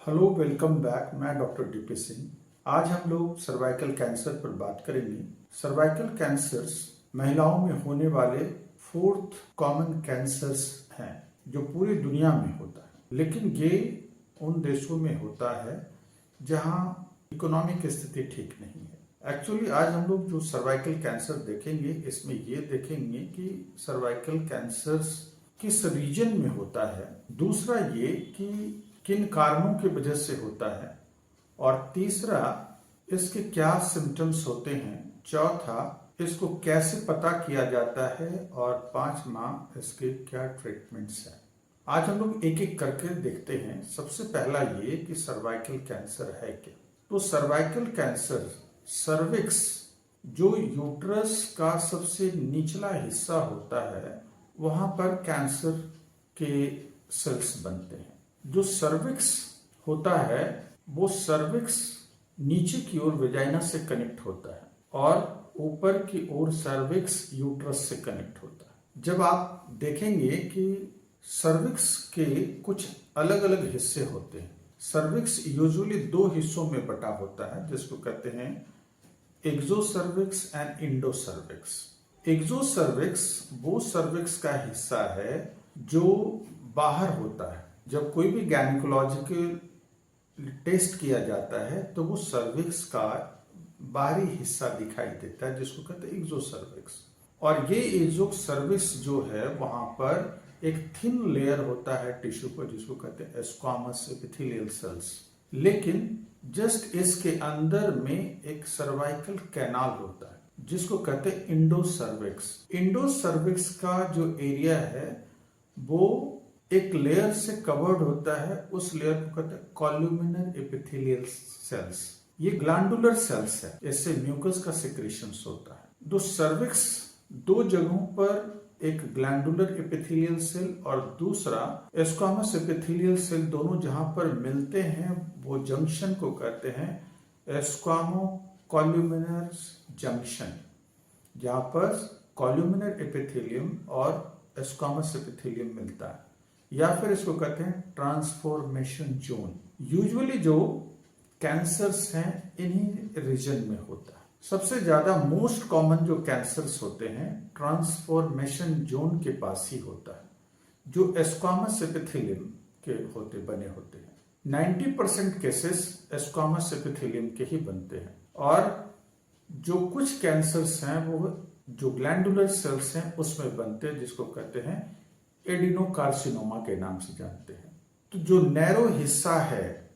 Hello, welcome back. मैं doctor DP Singh. आज हम लोग सर्वाइकल कैंसर पर बात करेंगे। सर्वाइकल कैंसर्स महिलाओं में होने वाले फोर्थ कॉमन कैंसर्स हैं जो पूरी दुनिया में होता है, लेकिन ये उन देशों में होता है जहां इकोनॉमिक स्थिति ठीक नहीं है। एक्चुअली आज हम लोग जो सर्वाइकल कैंसर देखेंगे, इसमें ये देखेंगे कि सर्वाइकल कैंसर्स किस रीजन में होता है, दूसरा ये कि किन कारणों की वजह से होता है, और तीसरा इसके क्या सिम्टम्स होते हैं, चौथा इसको कैसे पता किया जाता है, और पांचवा इसके क्या ट्रीटमेंट्स हैं। आज हम लोग एक एक करके देखते हैं। सबसे पहला ये कि सर्वाइकल कैंसर है क्या। तो सर्वाइकल कैंसर सर्विक्स, जो यूट्रस का सबसे निचला हिस्सा होता है, वहां पर कैंसर के सेल्स बनते हैं। जो सर्विक्स होता है वो सर्विक्स नीचे की ओर वेजाइना से कनेक्ट होता है और ऊपर की ओर सर्विक्स यूट्रस से कनेक्ट होता है। जब आप देखेंगे कि सर्विक्स के कुछ अलग अलग हिस्से होते हैं। सर्विक्स यूजुअली दो हिस्सों में बटा होता है, जिसको कहते हैं एक्सोसर्विक्स एंड इंडोसर्विक्स। एक्सोसर्विक्स वो सर्विक्स का हिस्सा है जो बाहर होता है। जब कोई भी गायनिकोलॉजिकल टेस्ट किया जाता है तो वो सर्विक्स का बाहरी हिस्सा दिखाई देता है, जिसको कहते हैं एक्सोसर्विक्स। और ये एक्सोसर्विक्स जो है वहां पर एक थिन लेयर होता है टिश्यू पर, जिसको कहते हैं स्क्वामस एपिथेलियल सेल्स। लेकिन जस्ट इसके अंदर में एक सर्वाइकल कैनाल होता है जिसको कहते हैं इंडोसर्विक्स। इंडोसर्विक्स का जो एरिया है वो एक लेयर से कवर्ड होता है। उस लेयर को कहते हैं कॉल्यूमिनर एपिथेलियल सेल्स। ये ग्लैंडुलर सेल्स है, इससे म्यूकस का सिक्रेशंस होता है। दो सर्विक्स दो जगहों पर, एक ग्लैंडुलर एपिथेलियल सेल और दूसरा स्क्वामस एपिथेलियल सेल, दोनों जहां पर मिलते हैं वो जंक्शन को कहते हैं स्क्वामो कॉल्यूमिनर जंक्शन, जहां पर कॉल्यूमिनर एपिथेलियम और स्क्वामस एपिथेलियम मिलता है, या फिर इसको कहते हैं ट्रांसफॉर्मेशन जोन। यूजुअली जो कैंसर्स हैं इन्हीं रीजन में होता है। सबसे ज्यादा मोस्ट कॉमन जो कैंसर्स होते हैं ट्रांसफॉर्मेशन जोन के पास ही होता है, जो स्क्वामस एपिथेलियम के बने होते हैं। 90% केसेस स्क्वामस एपिथेलियम के ही बनते हैं। और जो कुछ कैंसर्स हैं वो जो ग्लैंडुलर सेल्स हैं उसमें बनते हैं, जिसको कहते हैं एडिनोकार्सिनोमा के नाम से जानते हैं। तो जो नैरो हिस्सा है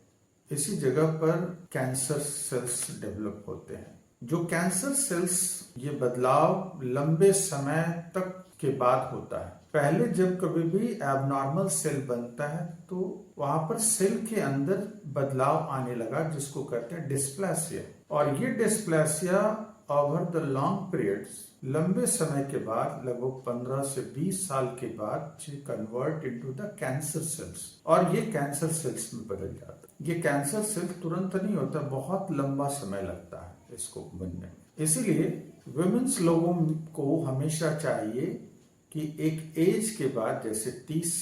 इसी जगह पर कैंसर सेल्स डेवलप होते हैं। जो कैंसर सेल्स, ये बदलाव लंबे समय तक के बाद होता है। पहले जब कभी भी एबनॉर्मल सेल बनता है तो वहां पर सेल के अंदर बदलाव आने लगा, जिसको कहते हैं डिस्प्लेसिया। और ये dysplasia over the long periods, लंबे समय के बाद, लगभग 15 से 20 साल के बाद convert into the cancer cells, और ये कैंसर सेल्स में बदल जाता है। ये कैंसर सेल तुरंत नहीं होता, बहुत लंबा समय लगता है इसको बनने में। इसीलिए वुमेन्स लोगों को हमेशा चाहिए कि एक एज के बाद, जैसे 30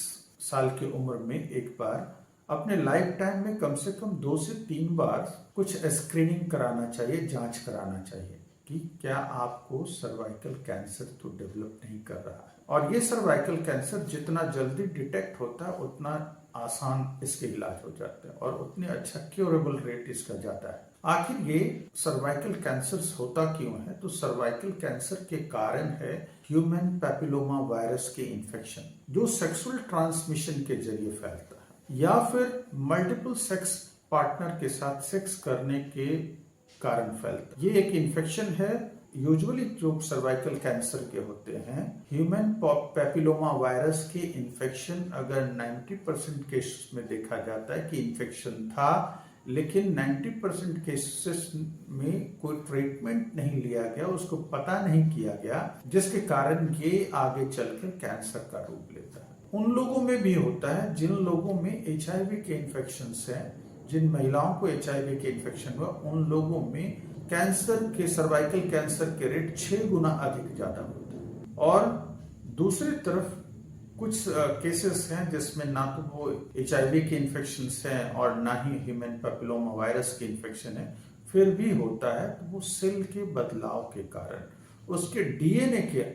साल की उम्र में एक बार, अपने लाइफ टाइम में कम से कम 2 से 3 बार कुछ स्क्रीनिंग कराना चाहिए, जांच कराना चाहिए कि क्या आपको सर्वाइकल कैंसर तो डेवलप नहीं कर रहा है। और ये सर्वाइकल कैंसर जितना जल्दी डिटेक्ट होता है उतना आसान इसके इलाज हो जाते हैं और उतने अच्छा क्योरेबल रेट इसका जाता है। आखिर ये सर्वाइकल कैंसर होता क्यों है? तो सर्वाइकल कैंसर के कारण है ह्यूमन पैपिलोमा वायरस के इन्फेक्शन, जो सेक्सुअल ट्रांसमिशन के जरिए फैलता है, या फिर मल्टीपल सेक्स पार्टनर के साथ सेक्स करने के कारण फैलता है। ये एक इन्फेक्शन है। यूजुअली जो सर्वाइकल कैंसर के होते हैं, ह्यूमन पैपिलोमा वायरस के इन्फेक्शन अगर 90% केसेस में देखा जाता है कि इन्फेक्शन था, लेकिन 90% केसेस में कोई ट्रीटमेंट नहीं लिया गया, उसको पता नहीं किया गया, जिसके कारण ये आगे चलकर कैंसर का रूप लेता है। उन लोगों में भी होता है जिन लोगों में HIV के इन्फेक्शन है, जिन महिलाओं को HIV के इन्फेक्शन हुआ, उन लोगों में कैंसर के, सर्वाइकल कैंसर के रेट 6 गुना अधिक ज्यादा होता है। और दूसरी तरफ कुछ केसेस हैं जिसमें ना तो वो HIV के इन्फेक्शन हैं और ना ही ह्यूमन पैपिलोमा वायरस के इन्फेक्शन है, फिर भी होता है तो वो सेल के बदलाव के कारण, उसके DNA के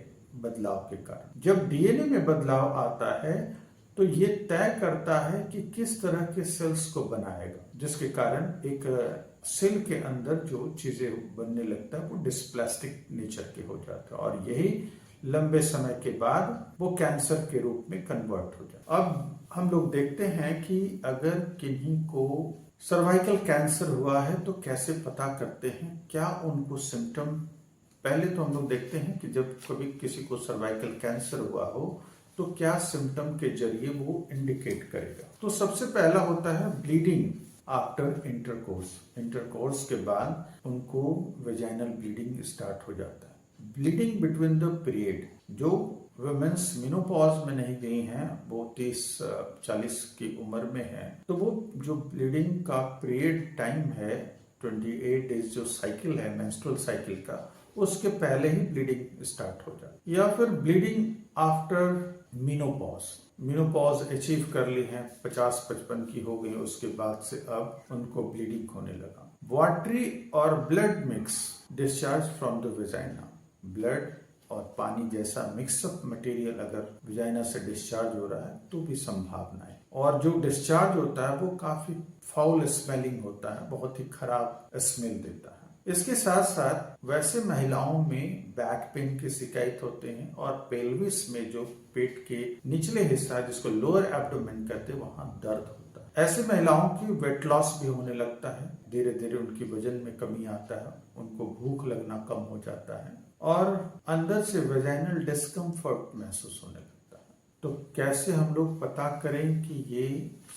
बदलाव के कारण। जब DNA में बदलाव आता है तो ये तय करता है कि किस तरह के सेल्स को बनाएगा, जिसके कारण एक सेल के अंदर जो चीजें बनने लगता है वो डिस्प्लास्टिक नेचर के हो जाता है और यही लंबे समय के बाद वो कैंसर के रूप में कन्वर्ट हो जाता है। अब हम लोग देखते हैं कि अगर किन्हीं को सर्वाइकल कैंसर हुआ है तो कैसे पता करते हैं, क्या उनको सिम्टम। पहले तो हम लोग देखते हैं कि जब कभी किसी को सर्वाइकल कैंसर हुआ हो तो क्या सिम्टम के जरिए वो इंडिकेट करेगा। तो सबसे पहला होता है ब्लीडिंग आफ्टर इंटरकोर्स के बाद उनको वेजाइनल ब्लीडिंग स्टार्ट हो जाता है। ब्लीडिंग बिटवीन द पीरियड, जो वुमेन्स मेनोपॉज में नहीं गई हैं, वो 30-40 की उम्र में है, तो वो जो ब्लीडिंग का पीरियड टाइम है 28 डेज जो साइकिल है मेंस्ट्रुअल साइकिल का, उसके पहले ही ब्लीडिंग स्टार्ट हो जाए। या फिर ब्लीडिंग आफ्टर मेनोपॉज अचीव कर ली है, 50-55 की हो गई, उसके बाद से अब उनको ब्लीडिंग होने लगा। वाटरी और blood mix discharge from the vagina, blood और पानी जैसा मिक्सअप मटेरियल अगर वेजाइना से डिस्चार्ज हो रहा है तो भी संभावना है। और जो डिस्चार्ज होता है वो काफी फाउल स्मेलिंग होता है, बहुत ही खराब स्मेल देता है। इसके साथ साथ वैसे महिलाओं में बैक पेन की शिकायत होते हैं और पेल्विस में जो पेट के निचले हिस्सा जिसको लोअर एब्डोमेन कहते हैं वहां दर्द होता है। ऐसे महिलाओं की वेट लॉस भी होने लगता है, धीरे धीरे उनकी वजन में कमी आता है, उनको भूख लगना कम हो जाता है और अंदर से वेजाइनल डिस्कम्फर्ट महसूस होने लगता है। तो कैसे हम लोग पता करें कि ये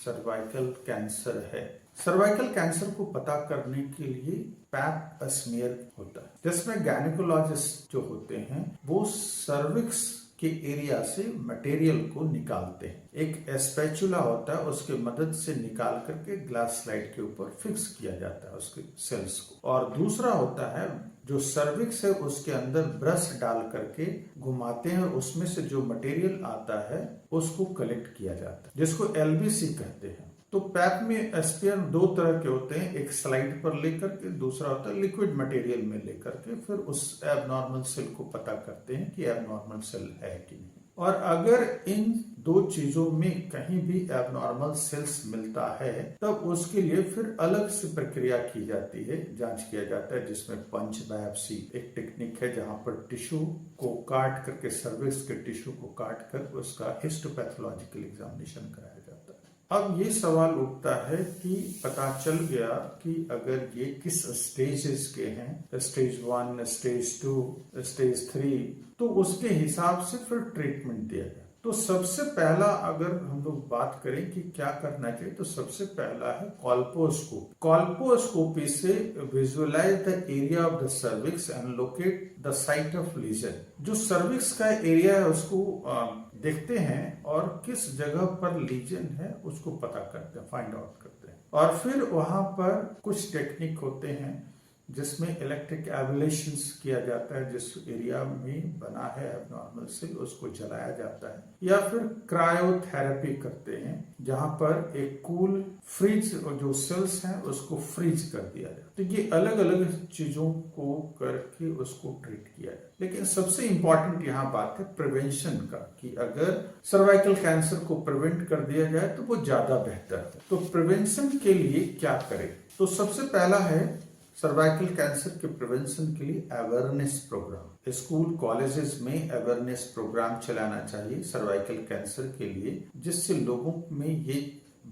सर्वाइकल कैंसर है। सर्वाइकल कैंसर को पता करने के लिए पैप स्मीयर होता है, जिसमें गायनेकोलॉजिस्ट जो होते हैं वो सर्विक्स के एरिया से मटेरियल को निकालते हैं। एक स्पैचुला होता है, उसके मदद से निकाल करके ग्लास स्लाइड के ऊपर फिक्स किया जाता है उसके सेल्स को। और दूसरा होता है जो सर्विक्स है उसके अंदर ब्रश डाल करके घुमाते हैं और उसमें से जो मटेरियल आता है उसको कलेक्ट किया जाता है, जिसको LBC कहते हैं। तो पैप में स्पेयर दो तरह के होते हैं, एक स्लाइड पर लेकर के, दूसरा होता है लिक्विड मटेरियल में लेकर के फिर उस एबनॉर्मल सेल को पता करते हैं कि एबनॉर्मल सेल है कि नहीं। और अगर इन दो चीजों में कहीं भी एबनॉर्मल सेल्स मिलता है तब उसके लिए फिर अलग से प्रक्रिया की जाती है, जांच किया जाता है, जिसमें पंच बायोप्सी एक टेक्निक है जहां पर टिश्यू को काट करके, सर्विक्स के टिश्यू को काट कर उसका हिस्टोपैथोलॉजिकल एग्जामिनेशन कराया जाता है। अब ये सवाल उठता है कि पता चल गया कि अगर ये किस स्टेजेस के हैं, स्टेज 1, स्टेज 2, स्टेज 3, तो उसके हिसाब से फिर ट्रीटमेंट दिया जाए। तो सबसे पहला अगर हम लोग बात करें कि क्या करना चाहिए, तो सबसे पहला है कॉल्पोस्कोपी। कॉल्पोस्कोपी से visualise the area of the cervix and locate the site of lesion. जो सर्विक्स का एरिया है उसको देखते हैं और किस जगह पर लीजन है उसको पता करते हैं, फाइंड आउट करते हैं। और फिर वहां पर कुछ टेक्निक होते हैं जिसमें इलेक्ट्रिक एबलेशन किया जाता है, जिस एरिया में बना है एबनॉर्मल सेल उसको जलाया जाता है, या फिर क्रायोथेरेपी करते हैं जहां पर एक कूल फ्रीज जो सेल्स हैं उसको फ्रीज कर दिया जाता है। तो ये अलग अलग चीजों को करके उसको ट्रीट किया जाए। लेकिन सबसे इंपॉर्टेंट यहाँ बात है प्रिवेंशन का, कि अगर सर्वाइकल कैंसर को प्रिवेंट कर दिया जाए तो वो ज्यादा बेहतर है। तो प्रिवेंशन के लिए क्या करें, तो सबसे पहला है सर्वाइकल कैंसर के प्रिवेंशन के लिए अवेयरनेस प्रोग्राम। स्कूल कॉलेजेस में अवेयरनेस प्रोग्राम चलाना चाहिए सर्वाइकल कैंसर के लिए, जिससे लोगों में ये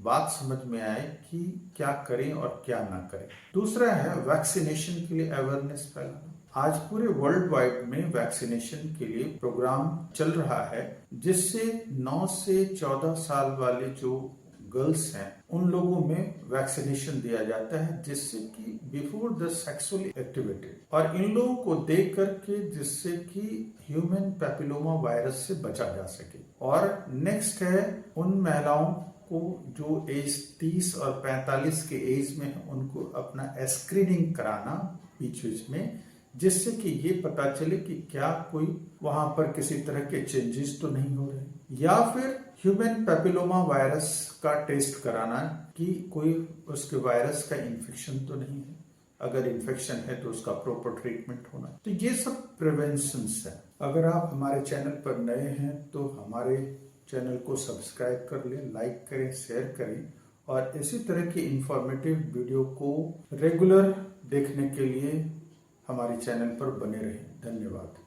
बात समझ में आए कि क्या करें और क्या ना करें। दूसरा है वैक्सीनेशन के लिए अवेयरनेस फैलाना। आज पूरे वर्ल्ड वाइड में वैक्सीनेशन के लिए प्रोग्राम चल रहा है, जिससे 9 से 14 साल वाले जो गर्ल्स हैं उन लोगों में वैक्सीनेशन दिया जाता है, जिससे कि बिफोर द सेक्सुअली एक्टिवेटेड, और इन लोगों को दे करके जिससे कि ह्यूमन पैपिलोमा वायरस से बचा जा सके। और नेक्स्ट है उन महिलाओं को जो एज 30 और 45 के एज में है उनको अपना स्क्रीनिंग कराना बीच बीच में, जिससे कि ये पता चले कि क्या कोई वहां पर किसी तरह के चेंजेस तो नहीं हो रहे, या फिर ह्यूमन पैपिलोमा वायरस का टेस्ट कराना कि कोई उसके वायरस का इन्फेक्शन तो नहीं है। अगर इन्फेक्शन है तो उसका प्रॉपर ट्रीटमेंट होना। तो ये सब प्रिवेंशन है। अगर आप हमारे चैनल पर नए हैं तो हमारे चैनल को सब्सक्राइब कर लें, लाइक करें, शेयर करें और इसी तरह की इंफॉर्मेटिव वीडियो को रेगुलर देखने के लिए हमारे चैनल पर बने रहें। धन्यवाद।